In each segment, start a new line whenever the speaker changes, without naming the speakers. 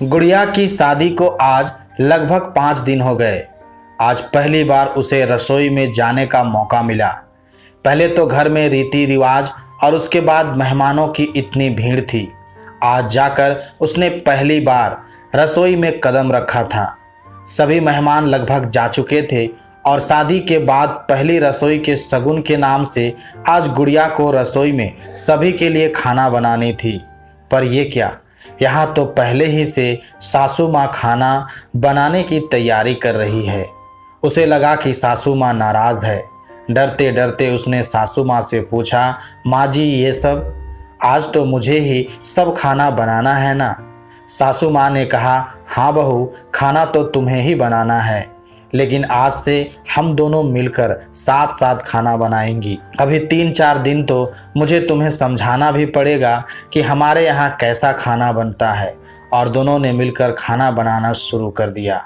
गुड़िया की शादी को आज लगभग 5 दिन हो गए। आज पहली बार उसे रसोई में जाने का मौका मिला। पहले तो घर में रीति रिवाज और उसके बाद मेहमानों की इतनी भीड़ थी। आज जाकर उसने पहली बार रसोई में कदम रखा था। सभी मेहमान लगभग जा चुके थे और शादी के बाद पहली रसोई के शगुन के नाम से आज गुड़िया को रसोई में सभी के लिए खाना बनानी थी। पर ये क्या, यहाँ तो पहले ही से सासू माँ खाना बनाने की तैयारी कर रही है। उसे लगा कि सासू माँ नाराज़ है। डरते डरते उसने सासू माँ से पूछा, माँ जी ये सब आज तो मुझे ही सब खाना बनाना है ना। सासू माँ ने कहा, हाँ बहू, खाना तो तुम्हें ही बनाना है, लेकिन आज से हम दोनों मिलकर साथ साथ खाना बनाएंगी। अभी 3-4 दिन तो मुझे तुम्हें समझाना भी पड़ेगा कि हमारे यहाँ कैसा खाना बनता है। और दोनों ने मिलकर खाना बनाना शुरू कर दिया।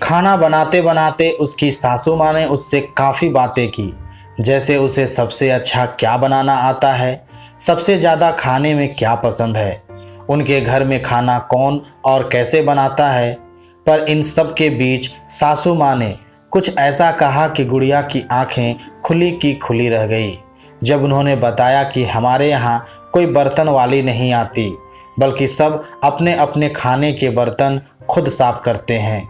खाना बनाते बनाते उसकी सासू माँ ने उससे काफ़ी बातें की, जैसे उसे सबसे अच्छा क्या बनाना आता है, सबसे ज़्यादा खाने में क्या पसंद है, उनके घर में खाना कौन और कैसे बनाता है। पर इन सब के बीच सासू माँ ने कुछ ऐसा कहा कि गुड़िया की आंखें खुली की खुली रह गई, जब उन्होंने बताया कि हमारे यहाँ कोई बर्तन वाली नहीं आती, बल्कि सब अपने अपने खाने के बर्तन खुद साफ करते हैं।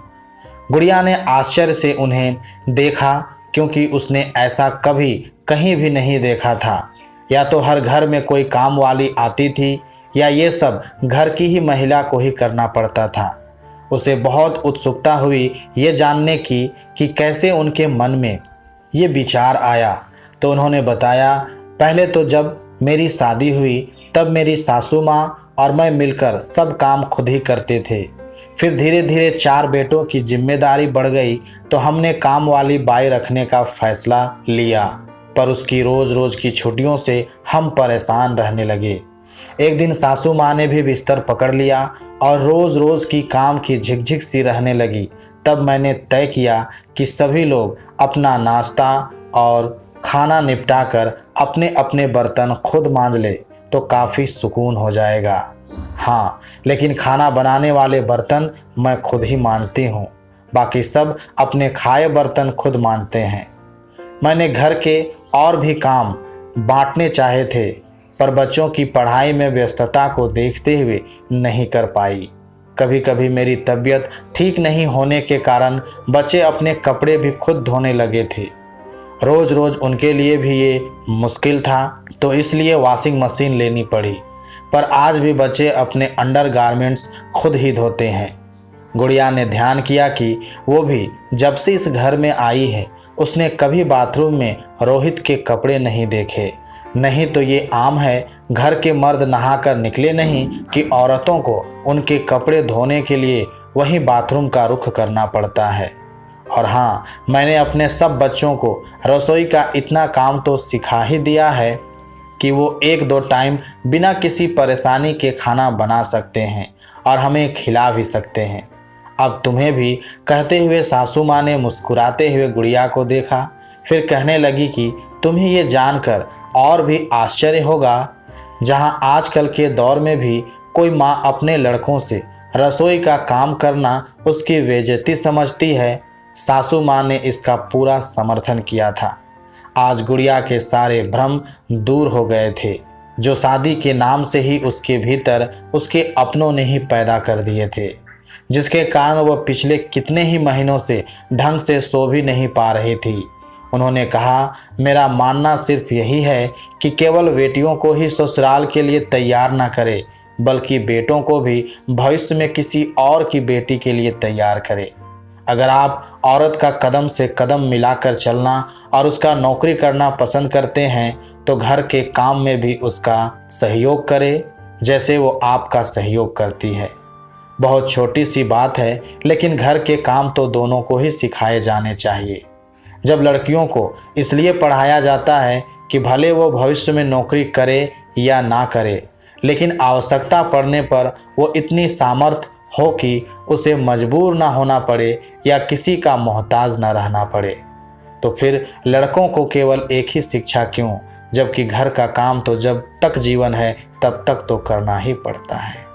गुड़िया ने आश्चर्य से उन्हें देखा, क्योंकि उसने ऐसा कभी कहीं भी नहीं देखा था। या तो हर घर में कोई काम वाली आती थी, या ये सब घर की ही महिला को ही करना पड़ता था। उसे बहुत उत्सुकता हुई ये जानने की कि कैसे उनके मन में ये विचार आया। तो उन्होंने बताया, पहले तो जब मेरी शादी हुई तब मेरी सासू माँ और मैं मिलकर सब काम खुद ही करते थे। फिर धीरे धीरे 4 बेटों की जिम्मेदारी बढ़ गई तो हमने काम वाली बाई रखने का फैसला लिया। पर उसकी रोज़ रोज़ की छुट्टियों से हम परेशान रहने लगे। एक दिन सासू माँ ने भी बिस्तर पकड़ लिया और रोज़ रोज़ की काम की झिकझिक सी रहने लगी। तब मैंने तय किया कि सभी लोग अपना नाश्ता और खाना निपटा कर अपने अपने बर्तन खुद मांज ले तो काफ़ी सुकून हो जाएगा। हाँ, लेकिन खाना बनाने वाले बर्तन मैं खुद ही मांजती हूँ, बाकी सब अपने खाए बर्तन खुद मांजते हैं। मैंने घर के और भी काम बांटने चाहे थे, पर बच्चों की पढ़ाई में व्यस्तता को देखते हुए नहीं कर पाई। कभी कभी मेरी तबीयत ठीक नहीं होने के कारण बच्चे अपने कपड़े भी खुद धोने लगे थे। रोज़ रोज़ उनके लिए भी ये मुश्किल था, तो इसलिए वॉशिंग मशीन लेनी पड़ी। पर आज भी बच्चे अपने अंडरगारमेंट्स खुद ही धोते हैं। गुड़िया ने ध्यान किया कि वो भी जब से इस घर में आई है उसने कभी बाथरूम में रोहित के कपड़े नहीं देखे। नहीं तो ये आम है, घर के मर्द नहाकर निकले नहीं कि औरतों को उनके कपड़े धोने के लिए वहीं बाथरूम का रुख करना पड़ता है। और हाँ, मैंने अपने सब बच्चों को रसोई का इतना काम तो सिखा ही दिया है कि वो 1-2 टाइम बिना किसी परेशानी के खाना बना सकते हैं और हमें खिला भी सकते हैं। अब तुम्हें भी, कहते हुए सासू माँ ने मुस्कुराते हुए गुड़िया को देखा। फिर कहने लगी कि तुम्हें ये जानकर और भी आश्चर्य होगा, जहां आजकल के दौर में भी कोई माँ अपने लड़कों से रसोई का काम करना उसकी बेइज्जती समझती है, सासू माँ ने इसका पूरा समर्थन किया था। आज गुड़िया के सारे भ्रम दूर हो गए थे, जो शादी के नाम से ही उसके भीतर उसके अपनों ने ही पैदा कर दिए थे, जिसके कारण वह पिछले कितने ही महीनों से ढंग से सो भी नहीं पा रही थी। उन्होंने कहा, मेरा मानना सिर्फ यही है कि केवल बेटियों को ही ससुराल के लिए तैयार ना करे, बल्कि बेटों को भी भविष्य में किसी और की बेटी के लिए तैयार करे। अगर आप औरत का कदम से कदम मिलाकर चलना और उसका नौकरी करना पसंद करते हैं तो घर के काम में भी उसका सहयोग करें, जैसे वो आपका सहयोग करती है। बहुत छोटी सी बात है, लेकिन घर के काम तो दोनों को ही सिखाए जाने चाहिए। जब लड़कियों को इसलिए पढ़ाया जाता है कि भले वो भविष्य में नौकरी करे या ना करे, लेकिन आवश्यकता पड़ने पर वो इतनी सामर्थ्य हो कि उसे मजबूर ना होना पड़े या किसी का मोहताज ना रहना पड़े, तो फिर लड़कों को केवल एक ही शिक्षा क्यों, जबकि घर का काम तो जब तक जीवन है तब तक तो करना ही पड़ता है।